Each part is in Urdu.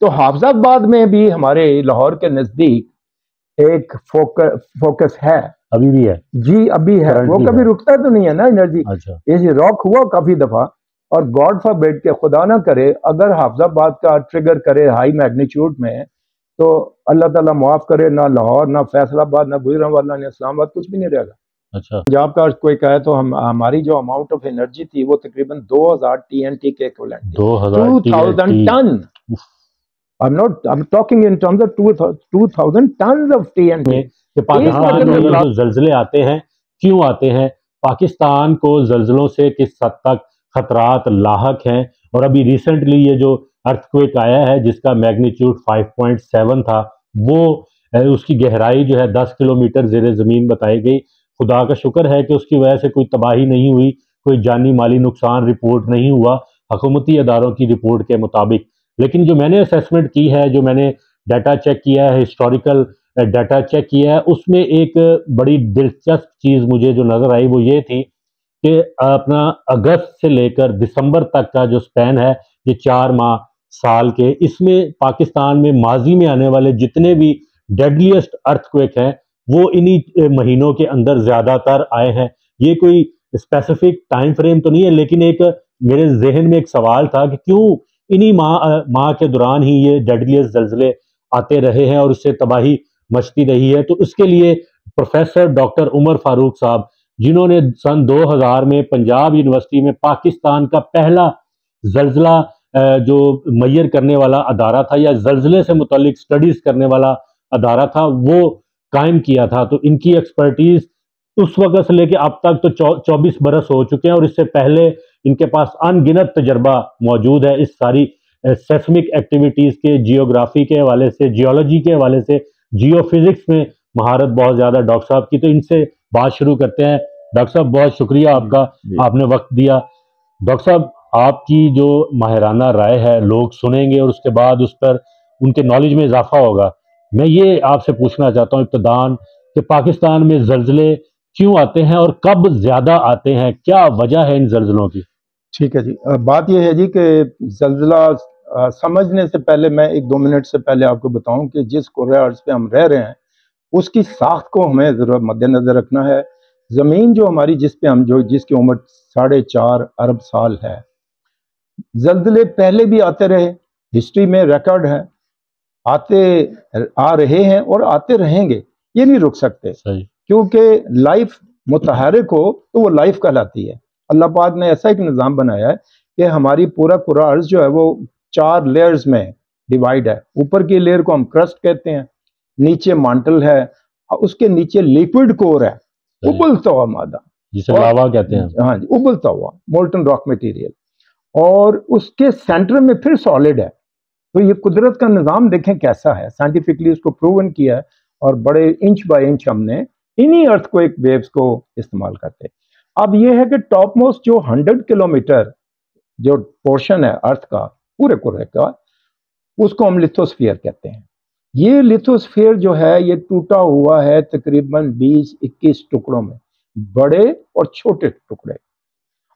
تو حافظ آباد میں بھی ہمارے لاہور کے نزدیک ایک فوکس ہے، ابھی بھی ہے جی ابھی ہے، وہ کبھی رکتا تو نہیں ہے نا انرجی. یہ راک ہوا کافی دفعہ، اور گاڈ فار بیڈ کے خدا نہ کرے اگر حافظ آباد کا ٹریگر کرے ہائی میگنیچیوڈ میں، تو اللہ تعالیٰ معاف کرے، نہ لاہور نہ فیصل آباد نہ گجرانوالہ نہ اسلام آباد کچھ بھی نہیں رہے گا. پنجاب کا کوئی کہے تو ہماری جو اماؤنٹ آف انرجی تھی وہ تقریباً 2000 TNT کے ایکویلنٹ تھی. 2000 ton. I'm talking in terms of 2000 tons of TNT. کہ پاکستان میں جو زلزلے آتے ہیں کیوں آتے ہیں، پاکستان کو زلزلوں سے کس حد تک خطرات لاحق ہیں، اور ابھی ریسنٹلی یہ جو ارتھ کویک آیا ہے جس کا میگنیچیوڈ 5.7 تھا، وہ اس کی گہرائی جو ہے 10 کلومیٹر زیر زمین بتائی گئی. خدا کا شکر ہے کہ اس کی وجہ سے کوئی تباہی نہیں ہوئی، کوئی جانی مالی نقصان رپورٹ نہیں ہوا حکومتی اداروں کی رپورٹ کے مطابق. لیکن جو میں نے اسیسمنٹ کی ہے، جو میں نے ڈیٹا چیک کیا ہے، ہسٹوریکل ڈیٹا چیک کیا ہے، اس میں ایک بڑی دلچسپ چیز مجھے جو نظر آئی وہ یہ تھی کہ اپنا اگست سے لے کر دسمبر تک کا جو سپین ہے، یہ 4 ماہ سال کے، اس میں پاکستان میں ماضی میں آنے والے جتنے بھی ڈیڈلیسٹ ارتھ کویک ہیں وہ انہی مہینوں کے اندر زیادہ تر آئے ہیں. یہ کوئی اسپیسیفک ٹائم فریم تو نہیں ہے، لیکن ایک میرے ذہن میں ایک سوال تھا کہ کیوں انہی ماہ کے دوران ہی یہ ڈیڈلیسٹ زلزلے آتے رہے ہیں اور اس سے تباہی مچتی رہی ہے. تو اس کے لیے پروفیسر ڈاکٹر عمر فاروق صاحب، جنہوں نے سن 2000 میں پنجاب یونیورسٹی میں پاکستان کا پہلا زلزلہ جو میئر کرنے والا ادارہ تھا یا زلزلے سے متعلق سٹڈیز کرنے والا ادارہ تھا، وہ قائم کیا تھا. تو ان کی ایکسپرٹیز اس وقت سے لے کے اب تک تو 24 برس ہو چکے ہیں، اور اس سے پہلے ان کے پاس ان گنت تجربہ موجود ہے اس ساری سیسمک ایکٹیویٹیز کے، جیوگرافی کے حوالے سے، جیولوجی کے حوالے سے، جیو فزکس میں مہارت بہت زیادہ ڈاکٹر صاحب کی. تو ان سے بات شروع کرتے ہیں. ڈاکٹر صاحب بہت شکریہ آپ کا، آپ نے وقت دیا. ڈاکٹر صاحب آپ کی جو ماہرانہ رائے ہے لوگ سنیں گے، اور اس کے بعد اس پر ان کے نالج میں اضافہ ہوگا. میں یہ آپ سے پوچھنا چاہتا ہوں ابتداً کہ پاکستان میں زلزلے کیوں آتے ہیں اور کب زیادہ آتے ہیں، کیا وجہ ہے ان زلزلوں کی؟ ٹھیک ہے جی، بات یہ ہے جی کہ زلزلہ سمجھنے سے پہلے میں 1-2 منٹ سے پہلے آپ کو بتاؤں کہ جس کرۂ ارض پہ ہم رہ رہے ہیں اس کی ساخت کو ہمیں ضرور مد نظر رکھنا ہے. زمین جو ہماری جس پہ ہم جس کی عمر 4.5 ارب سال ہے، زلزلے پہلے بھی آتے رہے، ہسٹری میں ریکارڈ ہے، آ رہے ہیں اور آتے رہیں گے، یہ نہیں رک سکتے. کیونکہ لائف متحرک ہو تو وہ لائف کہلاتی ہے. اللہ پاک نے ایسا ایک نظام بنایا ہے کہ ہماری پورا کرہ ارض جو ہے وہ 4 لیئرز میں ڈیوائیڈ ہے. اوپر کی لیئر کو ہم کرسٹ کہتے ہیں، نیچے مانٹل ہے، اس کے نیچے لیکوڈ کور ہے، ابلتا ہوا مادہ جسے لاوا کہتے ہیں. ہاں جی، ابلتا ہوا مولٹن راک مٹیریل، اور اس کے سینٹر میں پھر سالڈ ہے. تو یہ قدرت کا نظام دیکھیں کیسا ہے، سائنٹیفکلی اس کو پروون کیا ہے، اور بڑے انچ بائی انچ ہم نے انہی ارتھ کوئک ویوز کو استعمال کرتے. اب یہ ہے کہ ٹاپ موسٹ جو 100 کلومیٹر جو پورشن ہے ارتھ کا پورے کرے کا، اس کو ہم لیتھوسفیئر کہتے ہیں. یہ لیتھوسفیئر جو ہے یہ ٹوٹا ہوا ہے تقریباً 20-21 ٹکڑوں میں، بڑے اور چھوٹے ٹکڑے.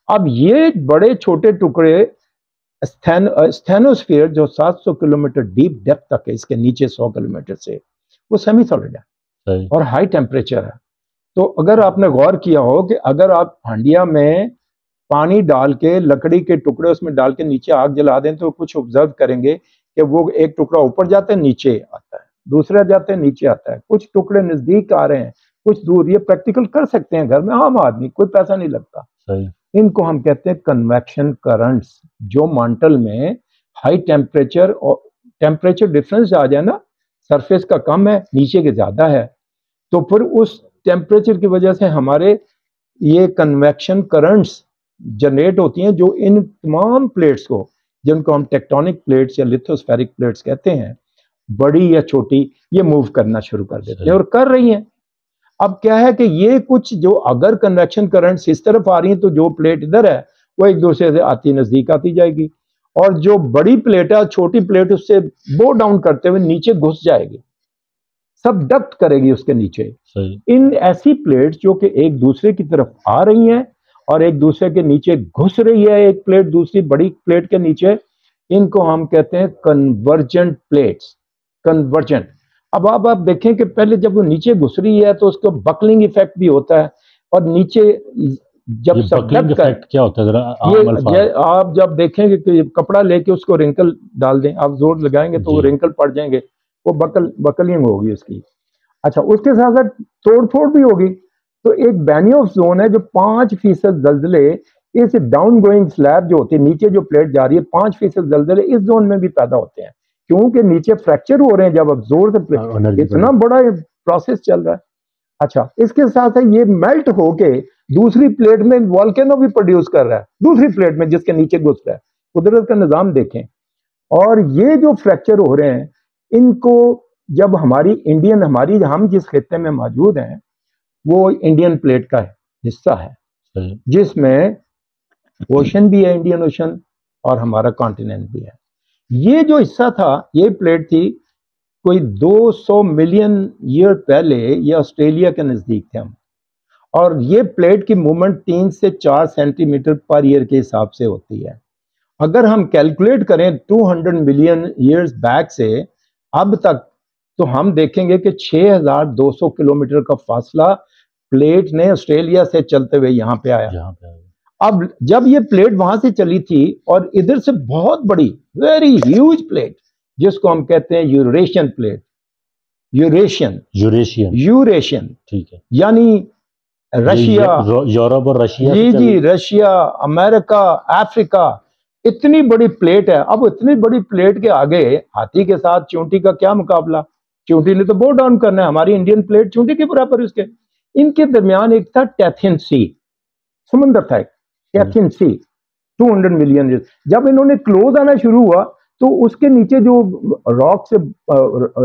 اب یہ بڑے چھوٹے ٹکڑے اسٹینوسفیئر جو 700 کلومیٹر ڈیپ ڈیپتھ تک ہے، اس کے نیچے 100 کلومیٹر سے، وہ سیمی سالڈ ہے اور ہائی ٹیمپریچر ہے. تو اگر آپ نے غور کیا ہو کہ اگر آپ ہانڈیا میں پانی ڈال کے لکڑی کے ٹکڑے اس میں ڈال کے نیچے آگ جلا دیں تو کچھ آبزرو کریں گے کہ وہ ایک ٹکڑا اوپر جاتا ہے نیچے آتا ہے، دوسرا جاتا ہے نیچے آتا ہے، کچھ ٹکڑے نزدیک آ رہے ہیں کچھ دور. یہ پریکٹیکل کر سکتے ہیں گھر میں عام آدمی، کوئی پیسہ نہیں لگتا. ان کو ہم کہتے ہیں کنویکشن کرنٹس. جو مانٹل میں ہائی ٹیمپریچر اور ٹیمپریچر ڈفرنس آ جائے نا، سرفیس کا کم ہے نیچے کے زیادہ ہے، تو پھر اس ٹیمپریچر کی وجہ سے ہمارے یہ کنویکشن کرنٹس جنریٹ ہوتی ہیں جو ان تمام پلیٹس کو، جن کو ہم ٹیکٹونک پلیٹس یا لیتھوسفیرک پلیٹس کہتے ہیں، بڑی یا چھوٹی، یہ موو کرنا شروع کر دیتے ہیں اور کر رہی ہیں. اب کیا ہے کہ یہ کچھ جو اگر کنویکشن کرنٹس اس طرف آ رہی ہیں تو جو پلیٹ ادھر ہے وہ ایک دوسرے سے آتی نزدیک آتی جائے گی، اور جو بڑی پلیٹ ہے چھوٹی پلیٹ اس سے بو ڈاؤن کرتے ہوئے نیچے گھس جائے گی، سب ڈکٹ کرے گی اس کے نیچے. ان ایسی پلیٹس جو کہ ایک دوسرے کی طرف آ رہی ہیں اور ایک دوسرے کے نیچے گھس رہی ہے، ایک پلیٹ دوسری بڑی پلیٹ کے نیچے، ان کو ہم کہتے ہیں کنورجنٹ پلیٹس. کنورجنٹ. اب آپ دیکھیں کہ پہلے جب وہ نیچے گھسری ہے تو اس کو بکلنگ ایفیکٹ بھی ہوتا ہے, اور نیچے جب بکلنگ ایفیکٹ کیا ہوتا ہے یہ آپ جب دیکھیں گے کہ کپڑا لے کے اس کو رنکل ڈال دیں, آپ زور لگائیں گے تو وہ رنکل پڑ جائیں گے, وہ بکلنگ ہوگی اس کی. اچھا, اس کے ساتھ ساتھ توڑ پھوڑ بھی ہوگی. تو ایک بینیوف زون ہے جو 5% زلزلے اس ڈاؤن گوئنگ سلیب جو ہوتی ہے, نیچے جو پلیٹ جا رہی ہے, 5% زلزلے اس زون میں بھی پیدا ہوتے ہیں, کیونکہ نیچے فریکچر ہو رہے ہیں جب اب زور سے اتنا بڑا پروسیس چل رہا ہے. اچھا, اس کے ساتھ یہ میلٹ ہو کے دوسری پلیٹ میں والکینو بھی پروڈیوس کر رہا ہے, دوسری پلیٹ میں جس کے نیچے گھس رہا ہے. قدرت کا نظام دیکھیں. اور یہ جو فریکچر ہو رہے ہیں, ان کو جب ہماری ہم جس خطے میں موجود ہیں وہ انڈین پلیٹ کا حصہ ہے, جس میں اوشن بھی ہے, انڈین اوشن, اور ہمارا کانٹیننٹ بھی ہے. یہ جو حصہ تھا, یہ پلیٹ تھی کوئی 200 ملین ایئر پہلے, یہ آسٹریلیا کے نزدیک تھے ہم, اور یہ پلیٹ کی موومنٹ 3 سے 4 سینٹی میٹر پر ایئر کے حساب سے ہوتی ہے. اگر ہم کیلکولیٹ کریں 200 ملین ایئرز بیک سے اب تک, تو ہم دیکھیں گے کہ 6200 کلومیٹر کا فاصلہ پلیٹ نے آسٹریلیا سے چلتے ہوئے یہاں پہ آیا. اب جب یہ پلیٹ وہاں سے چلی تھی, اور ادھر سے بہت بڑی ویری ہیوج پلیٹ جس کو ہم کہتے ہیں یوریشین پلیٹ, یوریشین ٹھیک ہے, یعنی رشیا, یورپ اور رشیا, جی رشیا, امریکہ, افریقہ, اتنی بڑی پلیٹ ہے. اب اتنی بڑی پلیٹ کے آگے ہاتھی کے ساتھ چونٹی کا کیا مقابلہ, چونٹی نے تو بو ڈاؤن کرنا ہے. ہماری انڈین پلیٹ چونٹی کے برابر اس کے. ان کے درمیان ایک تھا ٹیتھین سی, سمندر تھا ایک ٹیتھین سی, 200 ملین. جب انہوں نے کلوز آنا شروع ہوا تو اس کے نیچے جو راک سے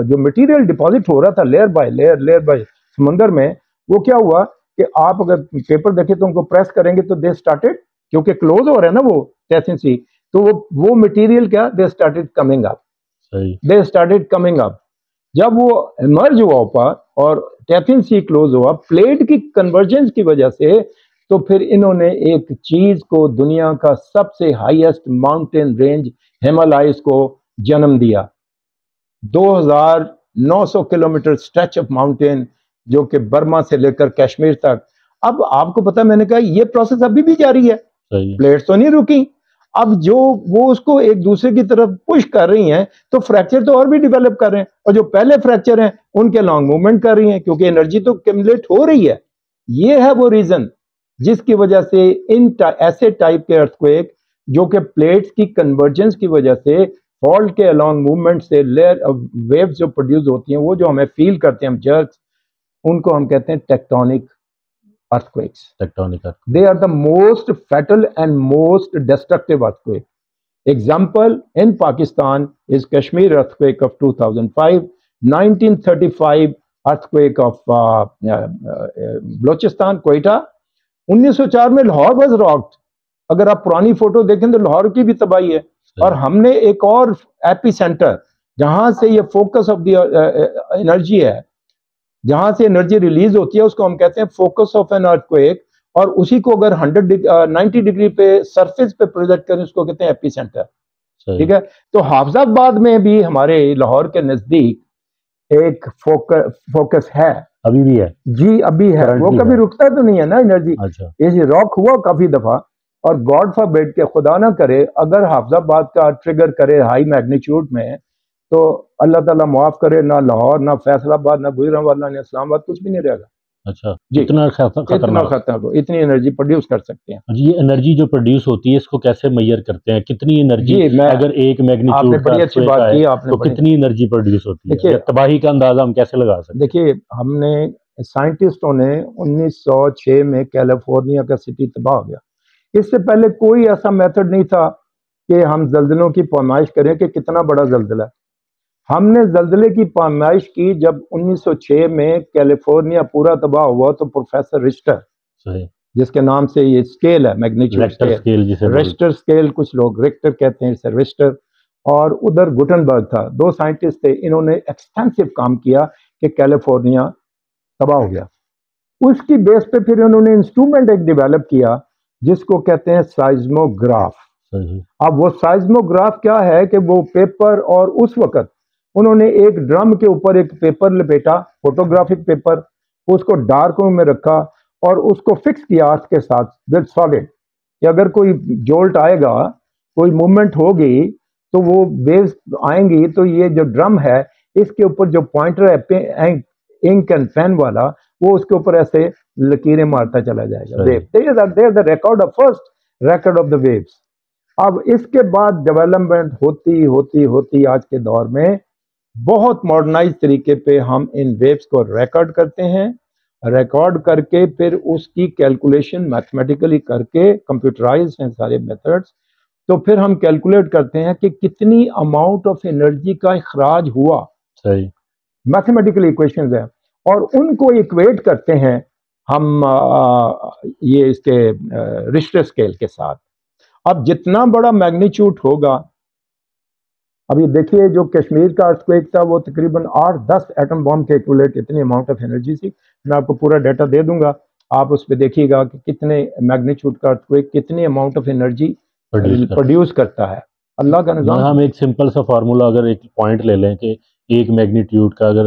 جو مٹیریل ڈپازٹ ہو رہا تھا لیئر بائی سمندر میں, وہ کیا ہوا کہ آپ اگر پیپر دیکھیں تو ان کو پریس کریں گے تو دے سٹارٹڈ, کیونکہ کلوز ہو رہا ہے نا وہ ٹیتھین سی, تو وہ مٹیریل کیا دے سٹارٹڈ کمنگ اپ. جب وہ ایمرج ہوا اوپر اور ٹیتھین سی کلوز ہوا پلیٹ کی کنورجنس کی وجہ سے, تو پھر انہوں نے ایک چیز کو, دنیا کا سب سے ہائیسٹ ماؤنٹین رینج ہمالائز کو جنم دیا. 2900 کلومیٹر اسٹریچ آف ماؤنٹین جو کہ برما سے لے کر کشمیر تک. اب آپ کو پتا, میں نے کہا یہ پروسیس ابھی بھی جاری ہے, پلیٹس تو نہیں رکی. اب جو وہ اس کو ایک دوسرے کی طرف پش کر رہی ہیں تو فریکچر تو اور بھی ڈیولپ کر رہے ہیں, اور جو پہلے فریکچر ہیں ان کے لانگ موومنٹ کر رہی ہیں, کیونکہ انرجی تو کیمولیٹ ہو رہی ہے. یہ ہے وہ ریزن جس کی وجہ سے ان ایسے ٹائپ کے ارتھکویک جو کہ پلیٹس کی کنورجنس کی وجہ سے فالٹ کے along موومنٹ سے ویوز جو پروڈیوس ہوتی ہیں, وہ جو ہمیں فیل کرتے ہیں ہم جرکس, ان کو ہم کہتے ہیں tectonic earthquakes. They are the most fatal and most destructive earthquake. Example in Pakistan is Kashmir earthquake of 2005, 1935 earthquake of Balochistan, Quetta. 1904 میں لاہور واز راکڈ. اگر آپ پرانی فوٹو دیکھیں تو لاہور کی بھی تباہی ہے. اور ہم نے ایک اور ایپی سینٹر جہاں سے یہ فوکس آف دی انرجی ہے, جہاں سے انرجی ریلیز ہوتی ہے, اس کو ہم کہتے ہیں فوکس آف این ارتھکویک, اور اسی کو اگر 90 ڈگری پہ سرفیس پہ پروجیکٹ کریں اس کو کہتے ہیں ایپی سینٹر. ٹھیک ہے, تو حافظ آباد میں بھی ہمارے لاہور کے نزدیک ایک فوکس ہے, ابھی بھی ہے جی, ابھی ہے, وہ کبھی رکتا تو نہیں ہے نا انرجی. یہ راک ہوا کافی دفعہ, اور گاڈ فاربیڈ کے خدا نہ کرے اگر حافظ آباد کا ٹریگر کرے ہائی میگنیچیوڈ میں, تو اللہ تعالیٰ معاف کرے, نہ لاہور, نہ فیصل آباد, نہ گجرانوالہ, نہ اسلام آباد, کچھ بھی نہیں رہے گا. اچھا جی, اتنا خطرناک ہو, اتنی انرجی پروڈیوس کر سکتے ہیں. یہ انرجی جو پروڈیوس ہوتی ہے اس کو کیسے میئر کرتے ہیں, کتنی انرجی, اگر ایک میگنیچیوڈ بڑی اچھی بات کی آپ نے, تو کتنی انرجی پروڈیوس ہوتی ہے, تباہی کا اندازہ ہم کیسے لگا سکتے ہیں؟ دیکھیے, ہم نے سائنٹسٹوں نے 1906 میں کیلیفورنیا کا سٹی تباہ ہو گیا. اس سے پہلے کوئی ایسا میتھڈ نہیں تھا کہ ہم زلزلوں کی پیمائش کریں کہ کتنا بڑا زلزلہ ہے. ہم نے زلزلے کی پیمائش کی جب 1906 میں کیلیفورنیا پورا تباہ ہوا, تو پروفیسر رشٹر, جس کے نام سے یہ اسکیل ہے میگنیچیوڈ اسکیل, رشٹر اسکیل, کچھ لوگ ریکٹر کہتے ہیں, اسے رشٹر, اور ادھر گٹنبرگ تھا, 2 سائنٹسٹ تھے. انہوں نے ایکسٹینسو کام کیا کہ کیلیفورنیا تباہ ہو گیا. اس کی بیس پہ پھر انہوں نے انسٹرومنٹ ایک ڈیولپ کیا جس کو کہتے ہیں سائزموگراف. اب وہ سائزموگراف کیا ہے کہ وہ پیپر، اور اس وقت انہوں نے ایک ڈرم کے اوپر ایک پیپر لپیٹا، فوٹوگرافک پیپر، اس کو ڈارک روم میں رکھا اور اس کو فکس کیا ہاتھ کے ساتھ ود سالڈ، کہ اگر کوئی جولٹ آئے گا، کوئی موومنٹ ہوگی تو وہ ویوز آئیں گی، تو یہ جو ڈرم ہے اس کے اوپر جو پوائنٹر ہے انک اینڈ پین والا، وہ اس کے اوپر ایسے لکیریں مارتا چلا جائے گا. Record of first record of the views. اب اس کے بعد ڈیولپمنٹ ہوتی ہوتی ہوتی آج کے دور میں بہت ماڈرنائز طریقے پہ ہم ان ویوز کو ریکارڈ کرتے ہیں، ریکارڈ کر کے پھر اس کی کیلکولیشن میتھمیٹیکلی کر کے، کمپیوٹرائز ہیں سارے میتھڈز، تو پھر ہم کیلکولیٹ کرتے ہیں کہ کتنی اماؤنٹ آف انرجی کا اخراج ہوا. صحیح میتھمیٹیکل ایکویشنز ہیں، اور ان کو ایکویٹ کرتے ہیں ہم یہ اس کے رشٹر اسکیل کے ساتھ. اب جتنا بڑا میگنیچیوڈ ہوگا، ابھی دیکھیے جو کشمیر کا ارتھکویک تھا وہ تقریباً 8-10 ایٹم بم کے ایکولیٹ اتنی اماؤنٹ آف انرجی تھی. میں آپ کو پورا ڈیٹا دے دوں گا، آپ اس پہ دیکھیے گا کہ کتنے میگنیچیوڈ کا ارتھکویک کتنی اماؤنٹ آف انرجی پروڈیوس کرتا ہے. اللہ کا نظام. ہم ایک سمپل سا فارمولا اگر ایک پوائنٹ لے لیں کہ ایک میگنیٹیوڈ کا اگر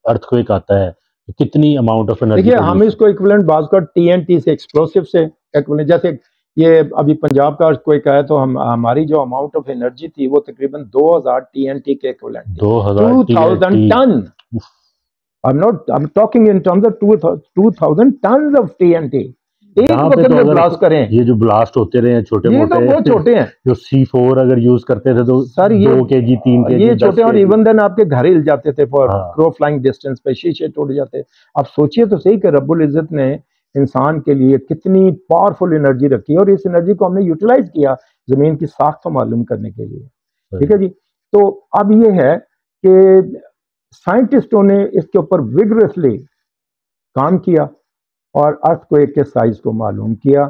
ارتھکویک آتا ہے تو کتنی اماؤنٹ آف انرجی. دیکھیے ہم اس کو ایکویلنٹ بعض کا TNT سے ایکسپلوسیو سے ایکویلنٹ، جیسے یہ ابھی پنجاب کا ارتھکویک آیا تو ہماری جو اماؤنٹ آف انرجی تھی وہ تقریباً 2000 TNT کے equivalent, 2000 ton. I'm talking in terms of 2000 tons of TNT. ایک وقت میں بلاسٹ کریں. یہ جو بلاسٹ ہوتے رہے ہیں چھوٹے موٹے، یہ بہت چھوٹے ہیں. جو C4 اگر یوز کرتے تھے تو سر 2 kg 3 kg یہ چھوٹے، اور ایون دین آپ کے گھر ہل جاتے تھے فار کرو فلائنگ ڈسٹینس پہ، شیشے ٹوٹ جاتے. اب سوچئے تو صحیح کہ رب العزت نے انسان کے لیے کتنی پاورفل انرجی رکھی، اور اس انرجی کو ہم نے یوٹیلائز کیا زمین کی ساخت کو معلوم کرنے کے لیے. ٹھیک ہے جی. تو اب یہ ہے کہ سائنٹسٹوں نے اس کے اوپر وگرسلی کام کیا اور ارتھکویک کے سائز کو معلوم کیا،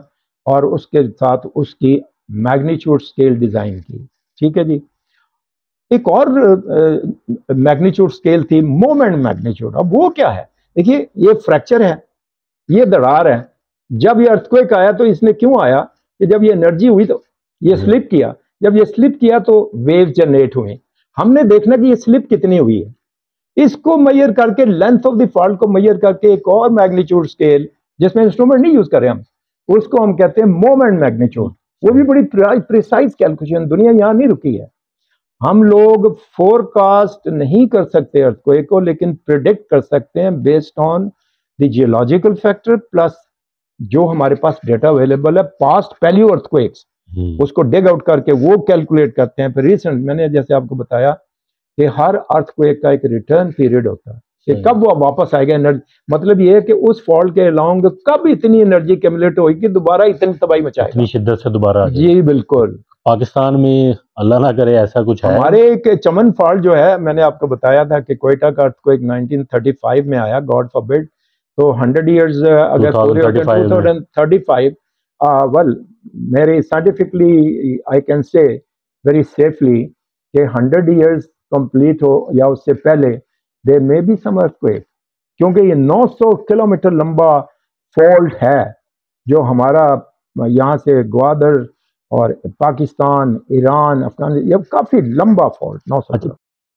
اور اس کے ساتھ اس کی میگنیچیوڈ اسکیل ڈیزائن کی. ٹھیک ہے جی. ایک اور میگنیچیوڈ اسکیل تھی مومنٹ میگنیچیوڈ. اب وہ کیا ہے؟ دیکھیے یہ فریکچر ہے، یہ دراڑ ہے. جب یہ ارتھکویک آیا تو اس میں کیوں آیا کہ جب یہ انرجی ہوئی تو یہ سلپ کیا، جب یہ سلپ کیا تو ویو جنریٹ ہوئے. ہم نے دیکھنا کہ یہ سلپ کتنی ہوئی ہے، اس کو میئر کر کے لینتھ آف دی فالٹ کو میئر کر کے ایک اور میگنیچیوڈ اسکیل جس میں انسٹرومنٹ نہیں یوز کر رہے ہم، اس کو ہم کہتے ہیں مومنٹ میگنیچیوڈ. وہ بھی بڑی پریسائز کیلکولیشن، دنیا یہاں نہیں رکی ہے. ہم لوگ فور کاسٹ نہیں کر سکتے ارتھکویک کو، لیکن پریڈکٹ کر سکتے ہیں based on the geological factor plus جو ہمارے پاس ڈیٹا اویلیبل ہے پاسٹ پیلیو ارتھکویکس، اس کو ڈگ آؤٹ کر کے وہ کیلکولیٹ کرتے ہیں. پھر ریسنٹ میں نے جیسے آپ کو بتایا کہ ہر ارتھکویک کا ایک ریٹرن پیریڈ ہوتا ہے کہ کب وہ واپس آئے گا انرجی. مطلب یہ ہے کہ اس فالٹ کے along کب اتنی انرجی کیمولیٹ ہوئی کہ دوبارہ اتنی تباہی مچائے گا، اتنی شدت سے دوبارہ. جی بالکل. پاکستان میں اللہ نہ کرے ایسا کچھ ہے. ہمارے ایک چمن فالٹ جو ہے، میں نے آپ کو بتایا تھا کہ کوئٹہ کا ارتھکویک 1935 میں آیا، گاڈ فاربڈ. تو 100 ایئرز اگر 2035 ویل میری scientifically I can say very safely کہ 100 ایئرز کمپلیٹ ہو یا اس سے پہلے دیر میں بی سم ارتھکویک، کیونکہ یہ 900 کلومیٹر لمبا فالٹ ہے جو ہمارا یہاں سے گوادر اور پاکستان، ایران، افغانستان، یہ کافی لمبا فالٹ 900 کلومیٹر.